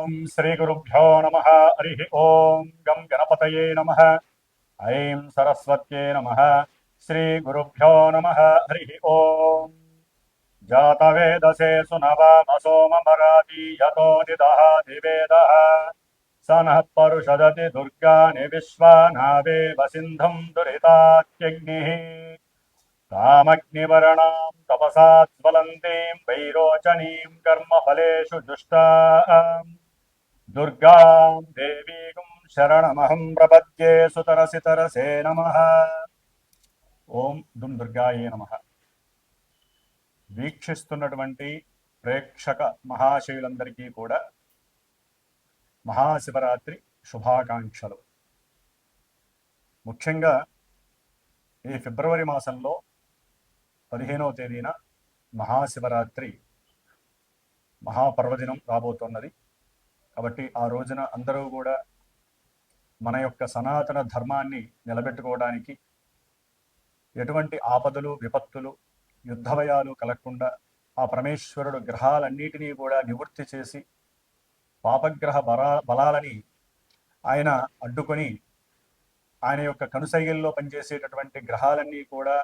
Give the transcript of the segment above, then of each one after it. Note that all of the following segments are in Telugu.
ఓం శ్రీ గురుభ్యో నమః. హరి ఓం గం గణపతయే నమః. ఐం సరస్వత్యై నమః. శ్రీ గురుభ్యో నమః. హరి ఓం జాతవేదసే సునవామసోమమరాతి యతో నిదహాతి వేదః స నః పరుషదతి దుర్గాని విశ్వానావేవ సింధుం దురితాత్యగ్నిః తామగ్నివర్ణాం తపసా జ్వలంతీం వైరోచనీం కర్మఫలేషు జుష్టాం దుర్గాం దేవీం శరణమహం ప్రపద్యే సుతరసి తరసే నమః. ఓం దుం దుర్గాయే నమః. వీక్షిస్తున్నటువంటి ప్రేక్షక మహాశయులందరికీ కూడా మహాశివరాత్రి శుభాకాంక్షలు. ముఖ్యంగా ఈ ఫిబ్రవరి మాసంలో 15వ తేదీన మహాశివరాత్రి మహాపర్వదినం రాబోతున్నది. కాబట్టి ఆ రోజున అందరూ కూడా మన యొక్క సనాతన ధర్మాన్ని నిలబెట్టుకోవడానికి ఎటువంటి ఆపదలు విపత్తులు యుద్ధభయాలు కలగకుండా ఆ పరమేశ్వరుడు గ్రహాలన్నిటినీ కూడా నివృత్తి చేసి పాపగ్రహ బలాలని ఆయన అడ్డుకొని ఆయన యొక్క కనుసైగల్లో పనిచేసేటటువంటి గ్రహాలన్నీ కూడా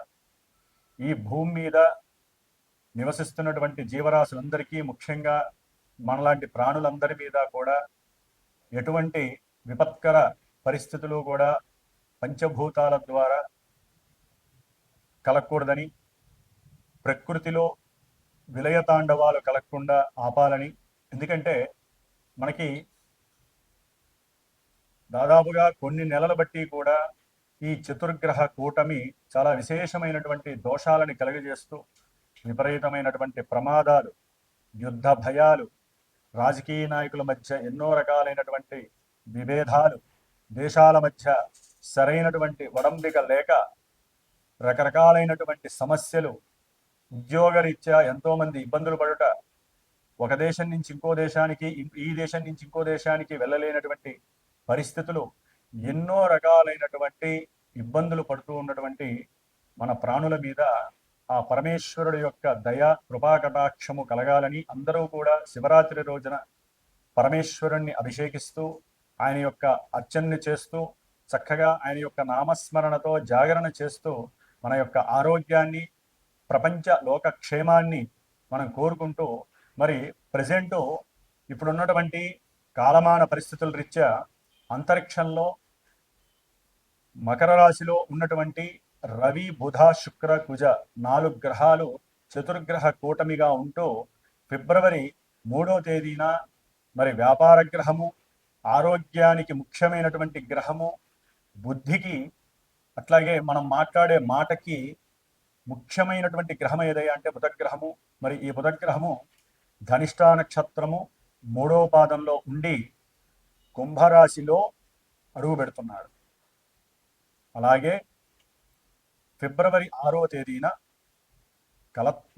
ఈ భూమి మీద నివసిస్తున్నటువంటి జీవరాశులందరికీ, ముఖ్యంగా మనలాంటి ప్రాణులందరి మీద కూడా ఎటువంటి విపత్కర పరిస్థితులు కూడా పంచభూతాల ద్వారా కలగకూడదని, ప్రకృతిలో విలయతాండవాలు కలగకుండా ఆపాలని. ఎందుకంటే మనకి దాదాపుగా కొన్ని నెలల బట్టి కూడా ఈ చతుర్గ్రహ కూటమి చాలా విశేషమైనటువంటి దోషాలని కలుగజేస్తూ విపరీతమైనటువంటి ప్రమాదాలు, యుద్ధ భయాలు, రాజకీయ నాయకుల మధ్య ఎన్నో రకాలైనటువంటి విభేదాలు, దేశాల మధ్య సరైనటువంటి ఒడంబిక లేక రకరకాలైనటువంటి సమస్యలు, ఉద్యోగరీత్యా ఎంతోమంది ఇబ్బందులు పడుట, ఒక దేశం నుంచి ఇంకో దేశానికి, ఈ దేశం నుంచి ఇంకో దేశానికి వెళ్ళలేనటువంటి పరిస్థితులు, ఎన్నో రకాలైనటువంటి ఇబ్బందులు పడుతూ ఉన్నటువంటి మన ప్రాణుల మీద ఆ పరమేశ్వరుడు యొక్క దయ కృపాకటాక్షము కలగాలని అందరూ కూడా శివరాత్రి రోజున పరమేశ్వరుణ్ణి అభిషేకిస్తూ ఆయన యొక్క అర్చనని చేస్తూ చక్కగా ఆయన యొక్క నామస్మరణతో జాగరణ చేస్తూ మన యొక్క ఆరోగ్యాన్ని, ప్రపంచ లోకక్షేమాన్ని మనం కోరుకుంటూ, మరి ప్రజెంటు ఇప్పుడున్నటువంటి కాలమాన పరిస్థితుల రీత్యా అంతరిక్షంలో మకర రాశిలో ఉన్నటువంటి రవి, బుధ, శుక్ర, కుజ 4 గ్రహాలు చతుర్గ్రహ కూటమిగా ఉంటూ ఫిబ్రవరి 3వ తేదీన మరి వ్యాపార గ్రహము, ఆరోగ్యానికి ముఖ్యమైనటువంటి గ్రహము, బుద్ధికి అట్లాగే మనం మాట్లాడే మాటకి ముఖ్యమైనటువంటి గ్రహం ఏదయ్యా అంటే బుధగ్రహము. మరి ఈ బుధగ్రహము ధనిష్టా నక్షత్రము 3వ పాదంలో ఉండి కుంభరాశిలో అడుగు పెడుతున్నాడు. అలాగే ఫిబ్రవరి 6వ తేదీన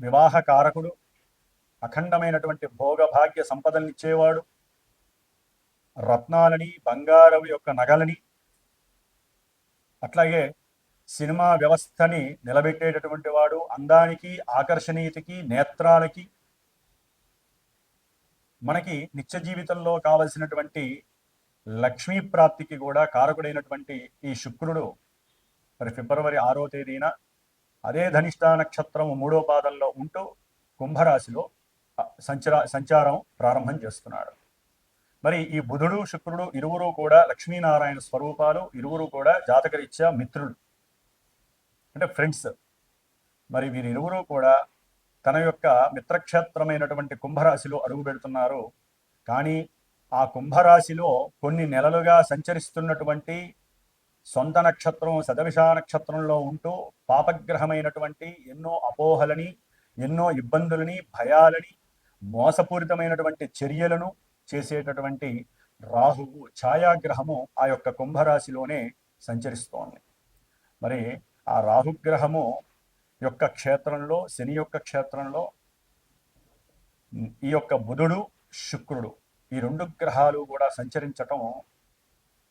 వివాహ కారకుడు, అఖండమైనటువంటి భోగభాగ్య సంపదలనిచ్చేవాడు, రత్నాలని, బంగారం యొక్క నగలని, అట్లాగే సినిమా వ్యవస్థని నిలబెట్టేటటువంటి వాడు, అందానికి, ఆకర్షణీయతకి, నేత్రాలకి, మనకి నిత్య జీవితంలో కావలసినటువంటి లక్ష్మీ ప్రాప్తికి కూడా కారకుడైనటువంటి ఈ శుక్రుడు మరి ఫిబ్రవరి 6వ తేదీన అదే ధనిష్టా నక్షత్రం 3వ పాదంలో ఉంటూ కుంభరాశిలో సంచారం ప్రారంభం చేస్తున్నాడు. మరి ఈ బుధుడు, శుక్రుడు ఇరువురు కూడా లక్ష్మీనారాయణ స్వరూపాలు, ఇరువురు కూడా జాతకరీత్యా మిత్రులు, అంటే ఫ్రెండ్స్. మరి వీరిరువురు కూడా తన యొక్క మిత్రక్షేత్రమైనటువంటి కుంభరాశిలో అడుగు పెడుతున్నారు. కానీ ఆ కుంభరాశిలో కొన్ని నెలలుగా సంచరిస్తున్నటువంటి సొంత నక్షత్రం శతభిష నక్షత్రంలో ఉంటూ పాపగ్రహమైనటువంటి ఎన్నో అపోహలని, ఎన్నో ఇబ్బందులని, భయాలని, మోసపూరితమైనటువంటి చర్యలను చేసేటటువంటి రాహువు ఛాయాగ్రహము ఆ యొక్క కుంభరాశిలోనే సంచరిస్తోంది. మరి ఆ రాహుగ్రహము యొక్క క్షేత్రంలో, శని యొక్క క్షేత్రంలో ఈ యొక్క బుధుడు, శుక్రుడు ఈ 2 గ్రహాలు కూడా సంచరించటం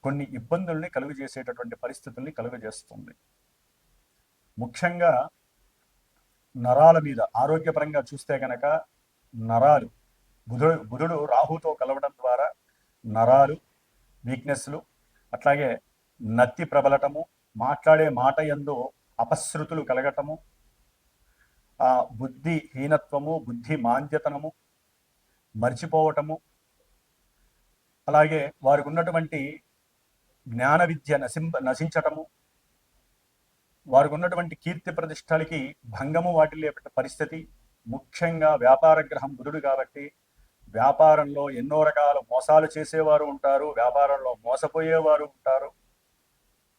కొన్ని ఇబ్బందుల్ని కలుగజేసేటటువంటి పరిస్థితుల్ని కలుగజేస్తుంది. ముఖ్యంగా నరాల మీద ఆరోగ్యపరంగా చూస్తే కనుక నరాలు బుధుడు రాహుతో కలవడం ద్వారా నరాలు వీక్నెస్లు, అట్లాగే నత్తి ప్రబలటము, మాట్లాడే మాట యందు అపశృతులు కలగటము, బుద్ధి హీనత్వము, బుద్ధి మాంద్యతనము, మర్చిపోవటము, అలాగే వారికి ఉన్నటువంటి జ్ఞాన విద్య నశించటము, వారికి ఉన్నటువంటి కీర్తి ప్రతిష్టలకి భంగము వాటిల్లే పరిస్థితి. ముఖ్యంగా వ్యాపార గ్రహం బుధుడు కాబట్టి వ్యాపారంలో ఎన్నో రకాల మోసాలు చేసేవారు ఉంటారు, వ్యాపారంలో మోసపోయేవారు ఉంటారు.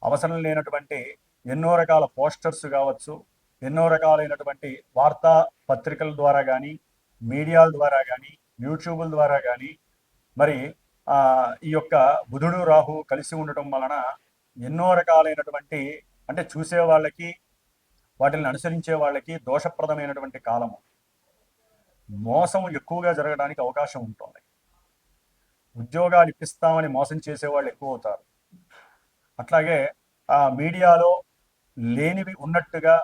అవసరం లేనటువంటి ఎన్నో రకాల పోస్టర్స్ కావచ్చు, ఎన్నో రకాలైనటువంటి వార్తా పత్రికల ద్వారా కానీ, మీడియాల ద్వారా కానీ, యూట్యూబ్ల ద్వారా కానీ మరి ఈ యొక్క బుధుడు రాహు కలిసి ఉండటం వలన ఎన్నో రకాలైనటువంటి అంటే చూసే వాళ్ళకి వాటిని అనుసరించే వాళ్ళకి దోషప్రదమైనటువంటి కాలము. మోసం ఎక్కువగా జరగడానికి అవకాశం ఉంటుంది. ఉద్యోగాలు ఇప్పిస్తామని మోసం చేసేవాళ్ళు ఎక్కువ అవుతారు. అట్లాగే ఆ మీడియాలో లేనివి ఉన్నట్టుగా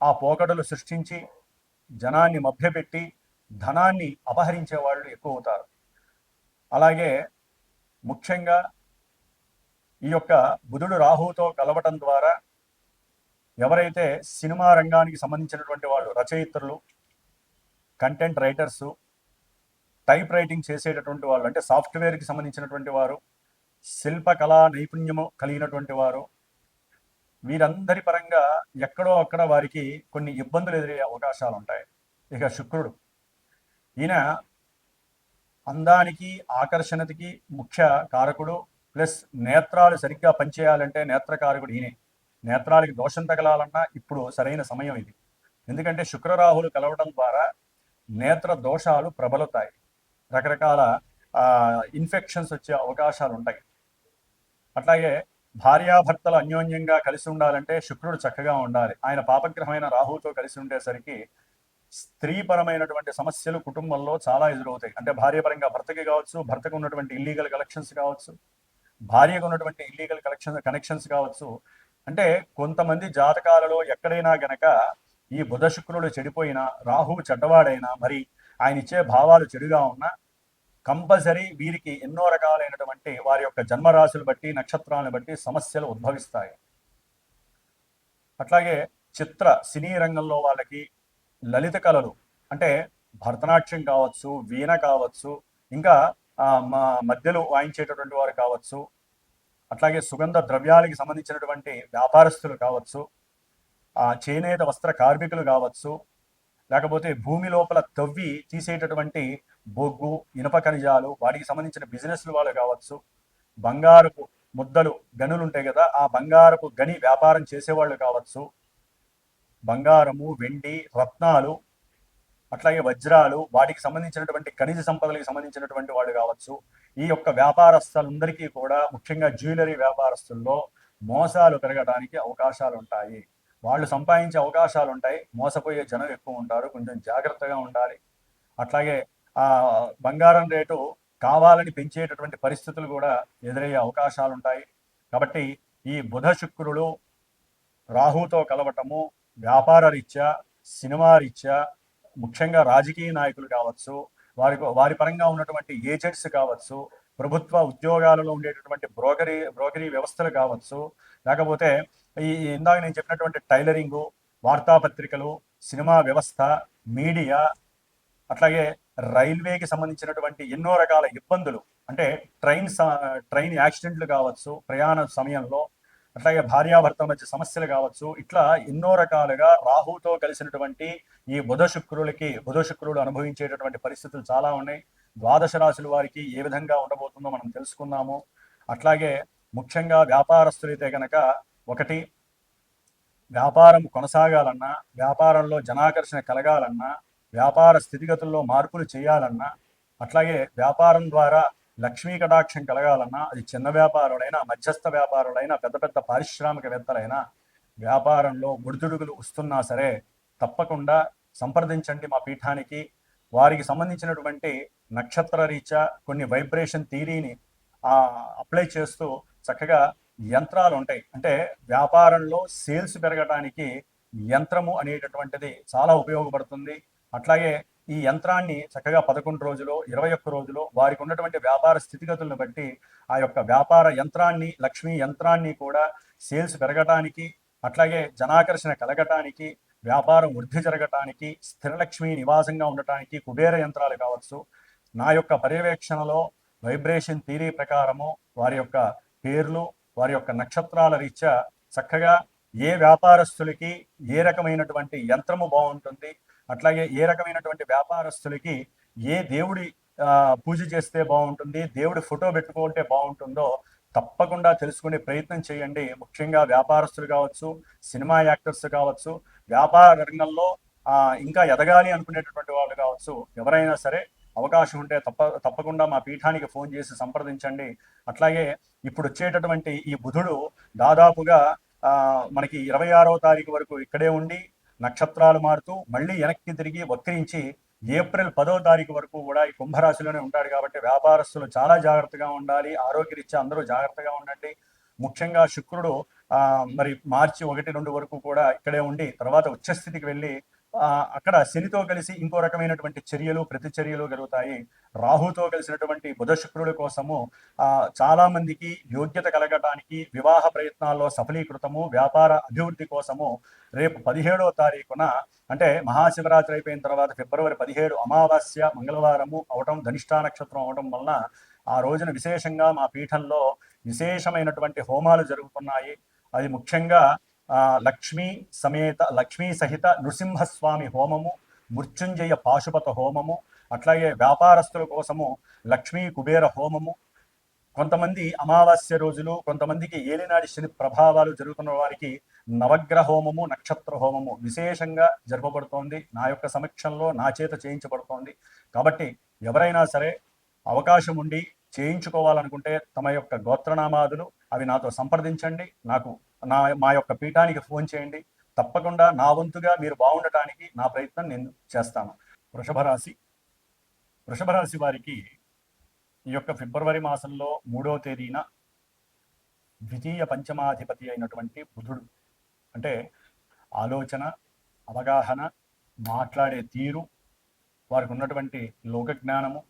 ఆ పోకడలు సృష్టించి జనాన్ని మభ్యపెట్టి ధనాన్ని అపహరించే వాళ్ళు ఎక్కువ అవుతారు. అలాగే ముఖ్యంగా ఈ యొక్క బుధుడు రాహుతో కలవటం ద్వారా ఎవరైతే సినిమా రంగానికి సంబంధించినటువంటి వాళ్ళు, రచయిత్రులు, కంటెంట్ రైటర్సు, టైప్ రైటింగ్ చేసేటటువంటి వాళ్ళు, అంటే సాఫ్ట్వేర్కి సంబంధించినటువంటి వారు, శిల్పకళా నైపుణ్యము కలిగినటువంటి వారు, వీరందరి పరంగా ఎక్కడో అక్కడ వారికి కొన్ని ఇబ్బందులు ఎదురయ్యే అవకాశాలు ఉంటాయి. ఇక శుక్రుడు, ఈయన అందానికి ఆకర్షణకి ముఖ్య కారకుడు, ప్లస్ నేత్రాలు సరిగ్గా పనిచేయాలంటే నేత్రకారకుడు ఈయనే. నేత్రాలకి దోషం తగలాలన్నా ఇప్పుడు సరైన సమయం ఇది. ఎందుకంటే శుక్రరాహులు కలవడం ద్వారా నేత్ర దోషాలు ప్రబలుతాయి, రకరకాల ఇన్ఫెక్షన్స్ వచ్చే అవకాశాలు ఉంటాయి. అట్లాగే భార్యాభర్తలు అన్యోన్యంగా కలిసి ఉండాలంటే శుక్రుడు చక్కగా ఉండాలి. ఆయన పాపగ్రహమైన రాహుతో కలిసి ఉండేసరికి స్త్రీపరమైనటువంటి సమస్యలు కుటుంబంలో చాలా ఎదురవుతాయి. అంటే భార్యపరంగా భర్తకి కావచ్చు, భర్తకు ఉన్నటువంటి ఇల్లీగల్ కలెక్షన్స్ కావచ్చు, భార్యకు ఉన్నటువంటి ఇల్లీగల్ కనెక్షన్స్ కావచ్చు. అంటే కొంతమంది జాతకాలలో ఎక్కడైనా గనక ఈ బుధ శుక్రుడు చెడిపోయినా, రాహువు చెడ్డవాడైనా, మరి ఆయన ఇచ్చే భావాలు చెడుగా ఉన్నా కంపల్సరీ వీరికి ఎన్నో రకాలైనటువంటి వారి యొక్క జన్మరాశులు బట్టి, నక్షత్రాలను బట్టి సమస్యలు ఉద్భవిస్తాయి. అట్లాగే చిత్ర సినీ రంగంలో వాళ్ళకి లలిత కళలు అంటే భరతనాట్యం కావచ్చు, వీణ కావచ్చు, ఇంకా మధ్యలో వాయించేటటువంటి వారు కావచ్చు, అట్లాగే సుగంధ ద్రవ్యాలకి సంబంధించినటువంటి వ్యాపారస్తులు కావచ్చు, చేనేత వస్త్ర కార్మికులు కావచ్చు, లేకపోతే భూమి లోపల తవ్వి తీసేటటువంటి బొగ్గు, ఇనప ఖనిజాలు, వాటికి సంబంధించిన బిజినెస్లు వాళ్ళు కావచ్చు, బంగారపు ముద్దలు గనులు ఉంటాయి కదా, ఆ బంగారపు గని వ్యాపారం చేసేవాళ్ళు కావచ్చు, బంగారము, వెండి, రత్నాలు, అట్లాగే వజ్రాలు, వాటికి సంబంధించినటువంటి ఖనిజ సంపదలకు సంబంధించినటువంటి వాళ్ళు కావచ్చు. ఈ యొక్క వ్యాపారస్తులందరికీ కూడా ముఖ్యంగా జ్యువెలరీ వ్యాపారస్తుల్లో మోసాలు పెరగడానికి అవకాశాలు ఉంటాయి. వాళ్ళు సంపాదించే అవకాశాలు ఉంటాయి, మోసపోయే జనం ఎక్కువ ఉంటారు, కొంచెం జాగ్రత్తగా ఉండాలి. అట్లాగే బంగారం రేటు కావాలని పెంచేటటువంటి పరిస్థితులు కూడా ఎదురయ్యే అవకాశాలు ఉంటాయి. కాబట్టి ఈ బుధ శుక్రుడు రాహుతో కలవటము వ్యాపార రీత్యా, సినిమా రీత్యా, ముఖ్యంగా రాజకీయ నాయకులు కావచ్చు, వారి పరంగా ఉన్నటువంటి ఏజెంట్స్ కావచ్చు, ప్రభుత్వ ఉద్యోగాలలో ఉండేటటువంటి బ్రోకరీ వ్యవస్థలు కావచ్చు, లేకపోతే ఈ ఇందాక నేను చెప్పినటువంటి టైలరింగు, వార్తాపత్రికలు, సినిమా వ్యవస్థ, మీడియా, అట్లాగే రైల్వేకి సంబంధించినటువంటి ఎన్నో రకాల ఇబ్బందులు, అంటే ట్రైన్ యాక్సిడెంట్లు కావచ్చు ప్రయాణ సమయంలో, అట్లాగే భార్యాభర్తల మధ్య సమస్యలు కావచ్చు, ఇట్లా ఎన్నో రకాలుగా రాహుతో కలిసినటువంటి ఈ బుధ శుక్రుడు అనుభవించేటటువంటి పరిస్థితులు చాలా ఉన్నాయి. ద్వాదశ రాశుల వారికి ఏ విధంగా ఉండబోతుందో మనం తెలుసుకున్నాము. అట్లాగే ముఖ్యంగా వ్యాపారస్తులైతే కనుక, ఒకటి, వ్యాపారం కొనసాగాలన్నా, వ్యాపారంలో జనాకర్షణ కలగాలన్నా, వ్యాపార స్థితిగతుల్లో మార్పులు చేయాలన్నా, అట్లాగే వ్యాపారం ద్వారా లక్ష్మీ కటాక్షం కలగాలన్నా, అది చిన్న వ్యాపారులైనా, మధ్యస్థ వ్యాపారులైనా, పెద్ద పెద్ద పారిశ్రామికవేత్తలైనా, వ్యాపారంలో ఒడిదుడుకులు వస్తున్నా సరే తప్పకుండా సంప్రదించండి మా పీఠానికి. వారికి సంబంధించినటువంటి నక్షత్ర రీత్యా కొన్ని వైబ్రేషన్ థియరీని అప్లై చేస్తూ చక్కగా యంత్రాలు ఉంటాయి. అంటే వ్యాపారంలో సేల్స్ పెరగడానికి యంత్రము అనేటటువంటిది చాలా ఉపయోగపడుతుంది. అట్లాగే ఈ యంత్రాన్ని చక్కగా 11 రోజులో 21 రోజులో వారికి ఉన్నటువంటి వ్యాపార స్థితిగతులను బట్టి ఆ యొక్క వ్యాపార యంత్రాన్ని, లక్ష్మీ యంత్రాన్ని కూడా సేల్స్ పెరగటానికి, అట్లాగే జనాకర్షణ కలగటానికి, వ్యాపారం వృద్ధి జరగటానికి, స్థిరలక్ష్మి నివాసంగా ఉండటానికి కుబేర యంత్రాలు కావచ్చు, నా యొక్క పర్యవేక్షణలో వైబ్రేషన్ థియరీ ప్రకారము వారి యొక్క పేర్లు, వారి యొక్క నక్షత్రాల రీత్యా చక్కగా ఏ వ్యాపారస్తులకి ఏ రకమైనటువంటి యంత్రము బాగుంటుంది, అట్లాగే ఏ రకమైనటువంటి వ్యాపారస్తులకి ఏ దేవుడి పూజ చేస్తే బాగుంటుంది, దేవుడి ఫోటో పెట్టుకుంటే బాగుంటుందో తప్పకుండా తెలుసుకునే ప్రయత్నం చేయండి. ముఖ్యంగా వ్యాపారస్తులు కావచ్చు, సినిమా యాక్టర్స్ కావచ్చు, వ్యాపార రంగంలో ఇంకా ఎదగాలి అనుకునేటటువంటి వాళ్ళు కావచ్చు, ఎవరైనా సరే అవకాశం ఉంటే తప్పకుండా మా పీఠానికి ఫోన్ చేసి సంప్రదించండి. అట్లాగే ఇప్పుడు వచ్చేటటువంటి ఈ బుధుడు దాదాపుగా మనకి 26వ తారీఖు వరకు ఇక్కడే ఉండి నక్షత్రాలు మారుతూ మళ్ళీ వెనక్కి తిరిగి వక్రించి ఏప్రిల్ 10వ తారీఖు వరకు కూడా ఈ కుంభరాశిలోనే ఉంటాడు. కాబట్టి వ్యాపారస్తులు చాలా జాగ్రత్తగా ఉండాలి. ఆరోగ్యరీత్యా అందరూ జాగ్రత్తగా ఉండండి. ముఖ్యంగా శుక్రుడు మరి మార్చి 1-2 వరకు కూడా ఇక్కడే ఉండి తర్వాత ఉచ్చస్థితికి వెళ్ళి అక్కడ శనితో కలిసి ఇంకో రకమైనటువంటి చర్యలు ప్రతిచర్యలు జరుగుతాయి. రాహుతో కలిసినటువంటి బుధ శుక్రుడి కోసము చాలా మందికి యోగ్యత కలగటానికి, వివాహ ప్రయత్నాల్లో సఫలీకృతము, వ్యాపార అభివృద్ధి కోసము రేపు 17వ తారీఖున అంటే మహాశివరాత్రి అయిపోయిన తర్వాత ఫిబ్రవరి 17 అమావాస్య మంగళవారము అవటం, ధనిష్టా నక్షత్రం అవడం వలన ఆ రోజున విశేషంగా మా పీఠంలో విశేషమైనటువంటి హోమాలు జరుగుతున్నాయి. అది ముఖ్యంగా లక్ష్మీ సహిత నృసింహస్వామి హోమము, మృత్యుంజయ పాశుపత హోమము, అట్లాగే వ్యాపారస్తుల కోసము లక్ష్మీ కుబేర హోమము, కొంతమంది అమావాస్య రోజులు, కొంతమందికి ఏలినాడి శని ప్రభావాలు జరుగుతున్న వారికి నవగ్రహ హోమము, నక్షత్ర హోమము విశేషంగా జరపబడుతోంది. నా యొక్క సమక్షంలో నా చేత చేయించబడుతోంది. కాబట్టి ఎవరైనా సరే అవకాశం ఉండి చేయించుకోవాలనుకుంటే తమ యొక్క గోత్రనామాదులు అవి నాతో సంప్రదించండి. మా యొక్క పీఠానికి ఫోన్ చేయండి. తప్పకుండా నా వంతుగా మీరు బాగుండటానికి నా ప్రయత్నం నేను చేస్తాను. వృషభ రాశి వారికి ఈ యొక్క ఫిబ్రవరి మాసంలో 3వ తేదీన ద్వితీయ పంచమాధిపతి అయినటువంటి బుధుడు అంటే ఆలోచన, అవగాహన, మాట్లాడే తీరు, వారికి ఉన్నటువంటి లోక జ్ఞానము,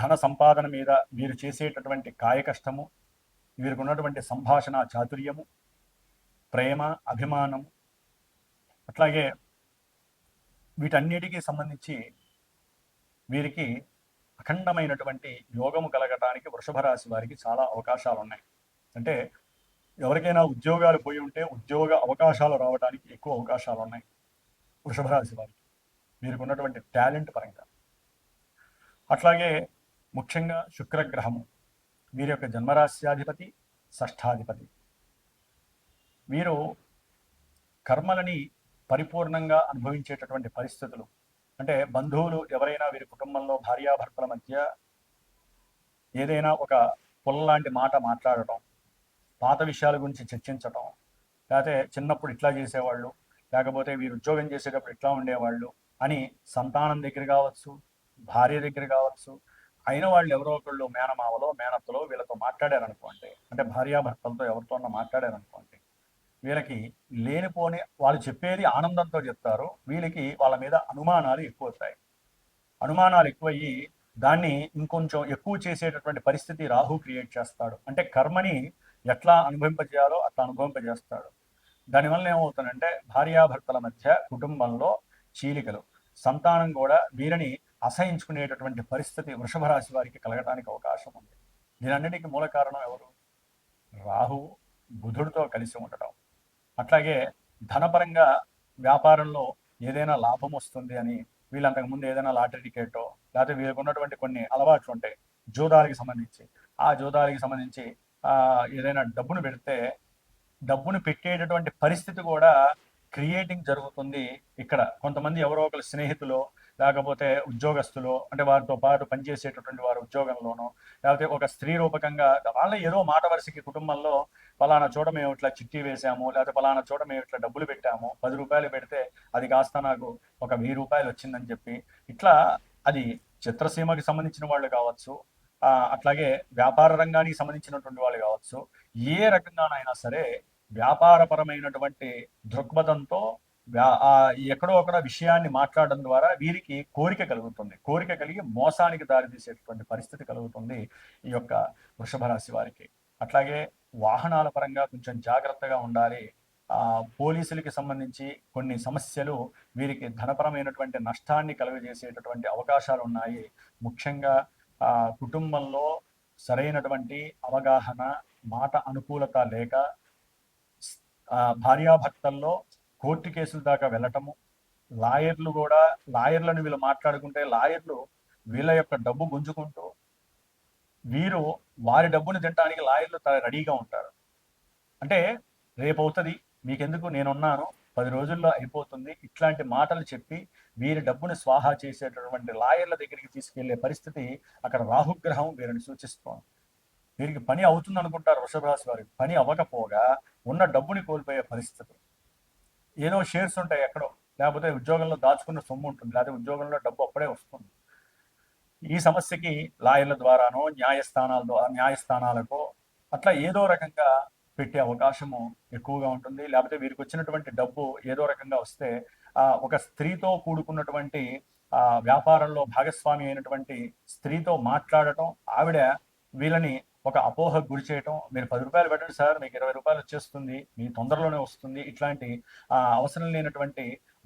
ధన సంపాదన మీద వీరు చేసేటటువంటి కాయకష్టము, వీరికి ఉన్నటువంటి సంభాషణ చాతుర్యము, ప్రేమ, అభిమానము, అట్లాగే వీటన్నిటికీ సంబంధించి వీరికి అఖండమైనటువంటి యోగము కలగటానికి వృషభ రాశి వారికి చాలా అవకాశాలు ఉన్నాయి. అంటే ఎవరికైనా ఉద్యోగాలు పోయి ఉంటే ఉద్యోగ అవకాశాలు రావడానికి ఎక్కువ అవకాశాలు ఉన్నాయి వృషభ రాశి వారికి, వీరికి ఉన్నటువంటి టాలెంట్ పరంగా. అట్లాగే ముఖ్యంగా శుక్రగ్రహము వీరి యొక్క జన్మరాశ్యాధిపతి, షష్ఠాధిపతి. వీరు కర్మలని పరిపూర్ణంగా అనుభవించేటటువంటి పరిస్థితులు, అంటే బంధువులు ఎవరైనా వీరి కుటుంబంలో భార్యాభర్తల మధ్య ఏదైనా ఒక పొల్లలాంటి మాట మాట్లాడటం, పాత విషయాల గురించి చర్చించటం, లేకపోతే చిన్నప్పుడు ఇట్లా చేసేవాళ్ళు, లేకపోతే వీరు ఉద్యోగం చేసేటప్పుడు ఇట్లా ఉండేవాళ్ళు అని సంతానం దగ్గర కావచ్చు, భార్య దగ్గర కావచ్చు, అయిన వాళ్ళు ఎవరో ఒకళ్ళు మేనమావలో మేనత్తలో వీళ్ళతో మాట్లాడారనుకోండి, అంటే భార్యాభర్తలతో ఎవరితోనో మాట్లాడారనుకోండి, వీళ్ళకి లేనిపోని వాళ్ళు చెప్పేది ఆనందంతో చెప్తారు, వీళ్ళకి వాళ్ళ మీద అనుమానాలు ఎక్కువవుతాయి. అనుమానాలు ఎక్కువయ్యి దాన్ని ఇంకొంచెం ఎక్కువ చేసేటటువంటి పరిస్థితి రాహు క్రియేట్ చేస్తాడు. అంటే కర్మని ఎట్లా అనుభవింపజేయాలో అట్లా అనుభవింపజేస్తాడు. దానివల్ల ఏమవుతుందంటే భార్యాభర్తల మధ్య కుటుంబంలో చీలికలు, సంతానం కూడా వీరిని అసహించుకునేటటువంటి పరిస్థితి వృషభ రాశి వారికి కలగడానికి అవకాశం ఉంది. దీనన్నిటికీ మూల కారణం ఎవరు? రాహు బుధుడితో కలిసి ఉండటం. అట్లాగే ధనపరంగా వ్యాపారంలో ఏదైనా లాభం వస్తుంది అని వీళ్ళు అంతకుముందు ఏదైనా లాటరీ టికెటో లేకపోతే వీళ్ళకు ఉన్నటువంటి కొన్ని అలవాట్లు ఉంటాయి జోదాలకి సంబంధించి, ఆ జోదాలకి సంబంధించి ఏదైనా డబ్బును పెడితే డబ్బును పెట్టేటటువంటి పరిస్థితి కూడా క్రియేటింగ్ జరుగుతుంది. ఇక్కడ కొంతమంది ఎవరో ఒకరు స్నేహితులు లేకపోతే ఉద్యోగస్తులు, అంటే వారితో పాటు పనిచేసేటటువంటి వారు ఉద్యోగంలోనో లేకపోతే ఒక స్త్రీ రూపకంగా వాళ్ళ ఏదో మాట వరుసకి కుటుంబంలో పలానా చోట మేము ఇట్లా చిట్టి వేసాము, లేకపోతే పలానా చోట మేము ఇట్లా డబ్బులు పెట్టాము, 10 రూపాయలు పెడితే అది కాస్త నాకు ఒక 1000 రూపాయలు వచ్చిందని చెప్పి ఇట్లా, అది చిత్రసీమకి సంబంధించిన వాళ్ళు కావచ్చు, అట్లాగే వ్యాపార రంగానికి సంబంధించినటువంటి వాళ్ళు కావచ్చు, ఏ రకంగానైనా సరే వ్యాపారపరమైనటువంటి దృక్పథంతో ఎక్కడో అక్కడ విషయాన్ని మాట్లాడడం ద్వారా వీరికి కోరిక కలుగుతుంది. కోరిక కలిగి మోసానికి దారితీసేటువంటి పరిస్థితి కలుగుతుంది ఈ యొక్క వృషభ రాశి వారికి. అట్లాగే వాహనాల పరంగా కొంచెం జాగ్రత్తగా ఉండాలి. పోలీసులకి సంబంధించి కొన్ని సమస్యలు వీరికి ధనపరమైనటువంటి నష్టాన్ని కలుగజేసేటటువంటి అవకాశాలు ఉన్నాయి. ముఖ్యంగా కుటుంబంలో సరైనటువంటి అవగాహన, మాట అనుకూలత లేక భార్యాభర్తల్లో కోర్టు కేసుల దాకా వెళ్ళటము, లాయర్లను వీళ్ళు మాట్లాడుకుంటే లాయర్లు వీళ్ళ యొక్క డబ్బు గుంజుకుంటూ వీరు వారి డబ్బును తినడానికి లాయర్లు రెడీగా ఉంటారు. అంటే రేపు అవుతుంది, మీకెందుకు, నేనున్నాను, 10 రోజుల్లో అయిపోతుంది, ఇట్లాంటి మాటలు చెప్పి వీరి డబ్బును స్వాహా చేసేటటువంటి లాయర్ల దగ్గరికి తీసుకెళ్లే పరిస్థితి అక్కడ రాహుగ్రహం వీరిని సూచిస్తోంది. వీరికి పని అవుతుంది అనుకుంటారు వృషభ రాశి వారికి, పని అవ్వకపోగా ఉన్న డబ్బుని కోల్పోయే పరిస్థితి. ఏదో షేర్స్ ఉంటాయి ఎక్కడో, లేకపోతే ఉద్యోగంలో దాచుకున్న సొమ్ము ఉంటుంది, లేకపోతే ఉద్యోగంలో డబ్బు అప్పుడే వస్తుంది. ఈ సమస్యకి లాయర్ల ద్వారానో న్యాయస్థానాలకో అట్లా ఏదో రకంగా పెట్టే అవకాశము ఎక్కువగా ఉంటుంది. లేకపోతే వీరికి వచ్చినటువంటి డబ్బు ఏదో రకంగా వస్తే ఒక స్త్రీతో కూడుకున్నటువంటి వ్యాపారంలో భాగస్వామి అయినటువంటి స్త్రీతో మాట్లాడటం, ఆవిడ వీళ్ళని ఒక అపోహకు గురి చేయటం, మీరు 10 రూపాయలు పెట్టండి సార్, మీకు 20 రూపాయలు వచ్చేస్తుంది, మీ తొందరలోనే వస్తుంది, ఇట్లాంటి అవసరం లేనటువంటి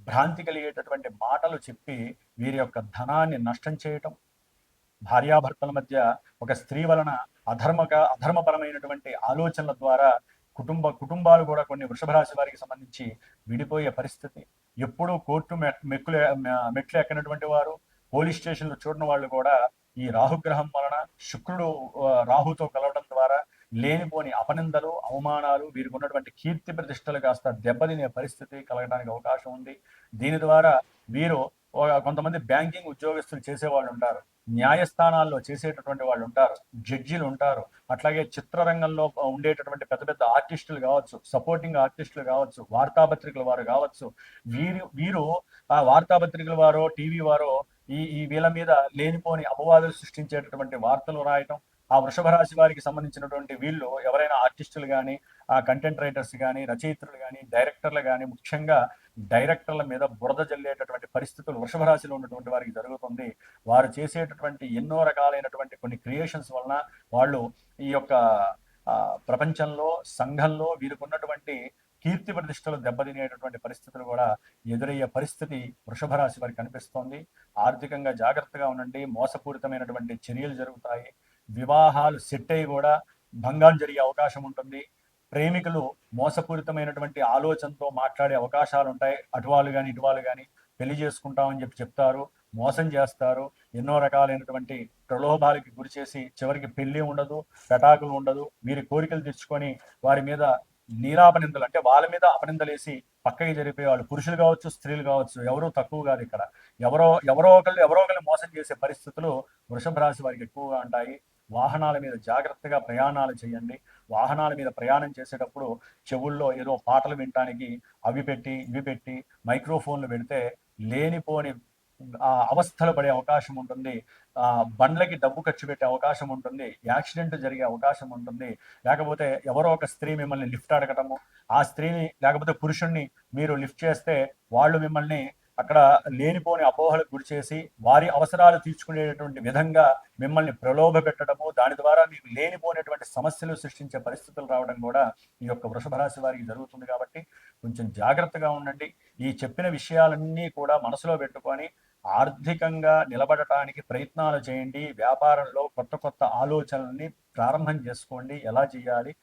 భ్రాంతి కలిగేటటువంటి మాటలు చెప్పి వీరి యొక్క ధనాన్ని నష్టం చేయటం, భార్యాభర్తల మధ్య ఒక స్త్రీ వలన అధర్మపరమైనటువంటి ఆలోచనల ద్వారా కుటుంబాలు కూడా కొన్ని వృషభ రాశి వారికి సంబంధించి విడిపోయే పరిస్థితి. ఎప్పుడూ కోర్టు మెట్లు ఎక్కనటువంటి వారు, పోలీస్ స్టేషన్లు చూడని వాళ్ళు కూడా ఈ రాహుగ్రహం వలన, శుక్రుడు రాహుతో కలవడం ద్వారా లేనిపోని అపనిందలు, అవమానాలు, వీరికి ఉన్నటువంటి కీర్తి ప్రతిష్టలు కాస్త దెబ్బతినే పరిస్థితి కలగడానికి అవకాశం ఉంది. దీని ద్వారా వీరు కొంతమంది బ్యాంకింగ్ ఉద్యోగస్తులు చేసేవాళ్ళు ఉంటారు, న్యాయస్థానాల్లో చేసేటటువంటి వాళ్ళు ఉంటారు, జడ్జీలు ఉంటారు, అట్లాగే చిత్రరంగంలో ఉండేటటువంటి పెద్ద పెద్ద ఆర్టిస్టులు కావచ్చు, సపోర్టింగ్ ఆర్టిస్టులు కావచ్చు, వార్తాపత్రికల వారు కావచ్చు, వీరు ఆ వార్తాపత్రికల వారో టీవీ వారో ఈ వీళ్ళ మీద లేనిపోని అపవాదులు సృష్టించేటటువంటి వార్తలు రాయటం. ఆ వృషభ రాశి వారికి సంబంధించినటువంటి వీళ్ళు ఎవరైనా ఆర్టిస్టులు కానీ, కంటెంట్ రైటర్స్ కానీ, రచయిత్రులు కానీ, డైరెక్టర్లు కానీ, ముఖ్యంగా డైరెక్టర్ల మీద బురద జల్లేటటువంటి పరిస్థితులు వృషభ రాశిలో ఉన్నటువంటి వారికి జరుగుతుంది. వారు చేసేటటువంటి ఎన్నో రకాలైనటువంటి కొన్ని క్రియేషన్స్ వలన వాళ్ళు ఈ యొక్క ప్రపంచంలో, సంఘంలో వీరికి ఉన్నటువంటి కీర్తి ప్రతిష్టలు దెబ్బతినేటటువంటి పరిస్థితులు కూడా ఎదురయ్యే పరిస్థితి వృషభ రాశి వారికి కనిపిస్తోంది. ఆర్థికంగా జాగ్రత్తగా ఉండండి. మోసపూరితమైనటువంటి చర్యలు జరుగుతాయి. వివాహాలు సెట్ అయ్యి కూడా భంగం జరిగే అవకాశం ఉంటుంది. ప్రేమికులు మోసపూరితమైనటువంటి ఆలోచనతో మాట్లాడే అవకాశాలు ఉంటాయి. అటువాళ్ళు కానీ ఇటువాళ్ళు కానీ పెళ్లి చేసుకుంటామని చెప్తారు, మోసం చేస్తారు, ఎన్నో రకాలైనటువంటి ప్రలోభాలకి గురి చేసి చివరికి పెళ్లి ఉండదు, పెటాకులు ఉండదు. వీరి కోరికలు తెచ్చుకొని వారి మీద నీరాపనిందలు, అంటే వాళ్ళ మీద అపనిందలేసి పక్కకి జరిపే వాళ్ళు, పురుషులు కావచ్చు, స్త్రీలు కావచ్చు, ఎవరూ తక్కువ కాదు. ఇక్కడ ఎవరో ఒకరిని మోసం చేసే పరిస్థితులు వృషభ రాశి వారికి ఎక్కువగా ఉంటాయి. వాహనాల మీద జాగ్రత్తగా ప్రయాణాలు చేయండి. వాహనాల మీద ప్రయాణం చేసేటప్పుడు చెవుల్లో ఏదో పాటలు వినటానికి అవి పెట్టి ఇవి పెట్టి మైక్రోఫోన్లు పెడితే లేనిపోని అవస్థలు పడే అవకాశం ఉంటుంది. బండ్లకి డబ్బు ఖర్చు పెట్టే అవకాశం ఉంటుంది. యాక్సిడెంట్ జరిగే అవకాశం ఉంటుంది. లేకపోతే ఎవరో ఒక స్త్రీ మిమ్మల్ని లిఫ్ట్ అడగటము, ఆ స్త్రీని లేకపోతే పురుషుణ్ణి మీరు లిఫ్ట్ చేస్తే వాళ్ళు మిమ్మల్ని అక్కడ లేనిపోని అపోహలకు గురి చేసి వారి అవసరాలు తీర్చుకునేటటువంటి విధంగా మిమ్మల్ని ప్రలోభ పెట్టడము, దాని ద్వారా మీకు లేనిపోయినటువంటి సమస్యలు సృష్టించే పరిస్థితులు రావడం కూడా ఈ యొక్క వృషభ రాశి వారికి జరుగుతుంది. కాబట్టి కొంచెం జాగ్రత్తగా ఉండండి. ఈ చెప్పిన విషయాలన్నీ కూడా మనసులో పెట్టుకొని ఆర్థికంగా నిలబడటానికి ప్రయత్నాలు చేయండి. వ్యాపారంలో కొత్త కొత్త ఆలోచనల్ని ప్రారంభం చేసుకోండి. ఎలా చేయాలి,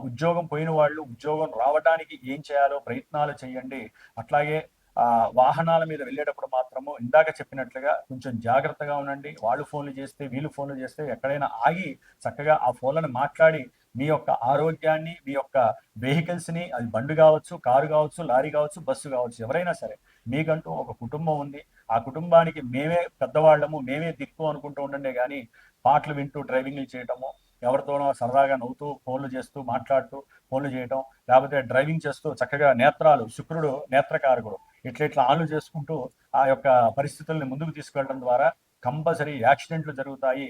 ఉద్యోగం పోయిన వాళ్ళు ఉద్యోగం రావడానికి ఏం చేయాలో ప్రయత్నాలు చేయండి. అట్లాగే వాహనాల మీద వెళ్ళేటప్పుడు మాత్రము ఇందాక చెప్పినట్లుగా కొంచెం జాగ్రత్తగా ఉండండి. వాళ్ళు ఫోన్లు చేస్తే, వీళ్ళు ఫోన్లు చేస్తే ఎక్కడైనా ఆగి చక్కగా ఆ ఫోన్లను మాట్లాడి మీ యొక్క ఆరోగ్యాన్ని, మీ యొక్క వెహికల్స్ని, అది బండి కావచ్చు, కారు కావచ్చు, లారీ కావచ్చు, బస్సు కావచ్చు, ఎవరైనా సరే మీకంటూ ఒక కుటుంబం ఉంది. ఆ కుటుంబానికి మేమే పెద్దవాళ్ళము, మేమే దిక్కు అనుకుంటూ ఉండండి. కానీ పాటలు వింటూ డ్రైవింగ్లు చేయటము, ఎవరితోనో సరదాగా నవ్వుతూ ఫోన్లు చేస్తూ మాట్లాడుతూ ఫోన్లు చేయటం, లేకపోతే డ్రైవింగ్ చేస్తూ చక్కగా నేత్రాలు, శుక్రుడు నేత్రకారకుడు, ఇట్లా ఆన్లు చేసుకుంటూ ఆ యొక్క పరిస్థితుల్ని ముందుకు తీసుకెళ్ళడం ద్వారా కంపల్సరీ యాక్సిడెంట్లు జరుగుతాయి.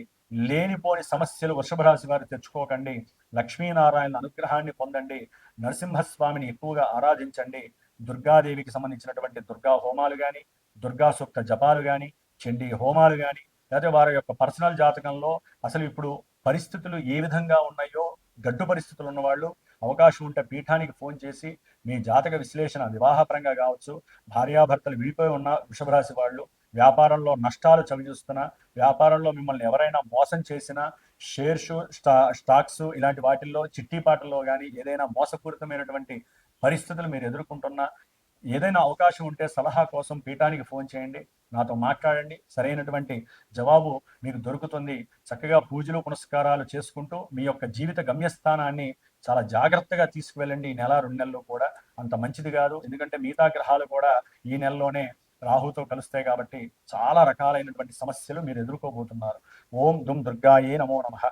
లేనిపోని సమస్యలు వృషభ రాశి వారు తెచ్చుకోకండి. లక్ష్మీనారాయణ అనుగ్రహాన్ని పొందండి. నరసింహస్వామిని ఎక్కువగా ఆరాధించండి. దుర్గాదేవికి సంబంధించినటువంటి దుర్గా హోమాలు కానీ, దుర్గా సూక్త జపాలు కానీ, చండీ హోమాలు కానీ, లేకపోతే వారి యొక్క పర్సనల్ జాతకంలో అసలు ఇప్పుడు పరిస్థితులు ఏ విధంగా ఉన్నాయో, గడ్డు పరిస్థితులు ఉన్నవాళ్ళు అవకాశం ఉంటే పీఠానికి ఫోన్ చేసి మీ జాతక విశ్లేషణ వివాహపరంగా కావచ్చు, భార్యాభర్తలు విడిపోయి ఉన్న వృషభ రాశి వాళ్ళు, వ్యాపారంలో నష్టాలు చవిచూస్తున్నా, వ్యాపారంలో మిమ్మల్ని ఎవరైనా మోసం చేసినా, షేర్స్ స్టాక్స్ ఇలాంటి వాటిల్లో చిట్టీపాటల్లో కానీ ఏదైనా మోసపూరితమైనటువంటి పరిస్థితులు మీరు ఎదుర్కొంటున్నా, ఏదైనా అవకాశం ఉంటే సలహా కోసం పీఠానికి ఫోన్ చేయండి, నాతో మాట్లాడండి, సరైనటువంటి జవాబు మీకు దొరుకుతుంది. చక్కగా పూజలు పునస్కారాలు చేసుకుంటూ మీ యొక్క జీవిత గమ్యస్థానాన్ని చాలా జాగ్రత్తగా తీసుకువెళ్ళండి. ఈ నెల 2 నెలలు కూడా అంత మంచిది కాదు, ఎందుకంటే మిగతా గ్రహాలు కూడా ఈ నెలలోనే రాహుతో కలుస్తాయి కాబట్టి చాలా రకాలైనటువంటి సమస్యలు మీరు ఎదుర్కోబోతున్నారు. ఓం దుమ్ దుర్గాయే నమో నమః.